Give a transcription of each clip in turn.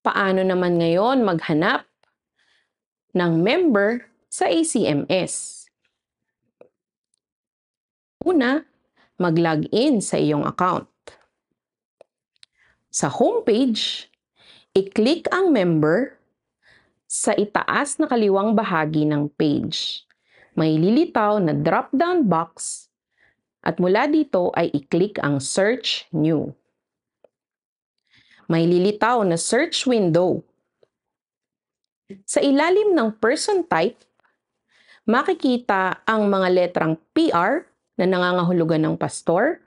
Paano naman ngayon maghanap ng member sa ACMS? Una, mag-login sa iyong account. Sa homepage, i-click ang member sa itaas na kaliwang bahagi ng page. May lilitaw na drop-down box at mula dito ay i-click ang Search New. May lilitaw na search window. Sa ilalim ng person type, makikita ang mga letrang PR na nangangahulugan ng pastor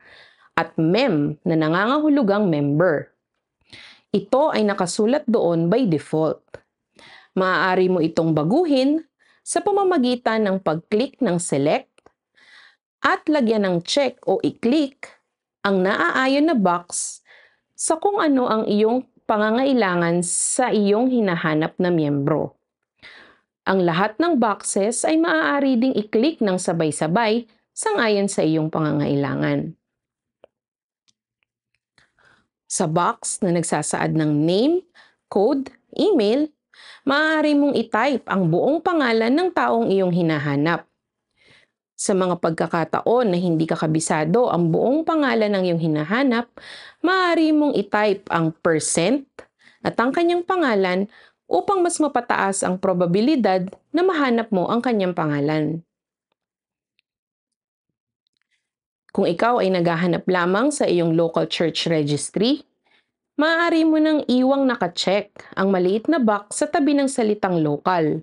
at MEM na nangangahulugang member. Ito ay nakasulat doon by default. Maaari mo itong baguhin sa pamamagitan ng pag-click ng select at lagyan ng check o i-click ang naaayon na box sa kung ano ang iyong pangangailangan sa iyong hinahanap na miyembro. Ang lahat ng boxes ay maaari ding i-click ng sabay-sabay sangayon sa iyong pangangailangan. Sa box na nagsasaad ng name, code, email, maaari mong i-type ang buong pangalan ng taong iyong hinahanap. Sa mga pagkakataon na hindi ka kabisado ang buong pangalan ng iyong hinahanap, maaari mong i-type ang % at ang kanyang pangalan upang mas mapataas ang probabilidad na mahanap mo ang kanyang pangalan. Kung ikaw ay naghahanap lamang sa iyong local church registry, maaari mo nang iwang naka-check ang maliit na box sa tabi ng salitang local.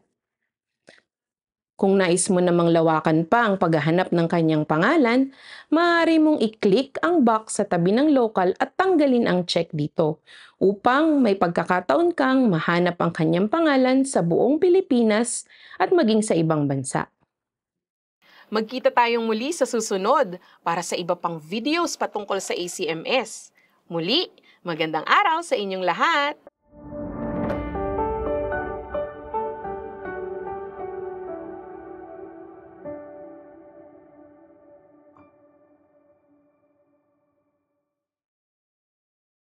Kung nais mo namang lawakan pa ang paghahanap ng kanyang pangalan, maaari mong i-click ang box sa tabi ng local at tanggalin ang check dito upang may pagkakataon kang mahanap ang kanyang pangalan sa buong Pilipinas at maging sa ibang bansa. Magkita tayong muli sa susunod para sa iba pang videos patungkol sa ACMS. Muli, magandang araw sa inyong lahat!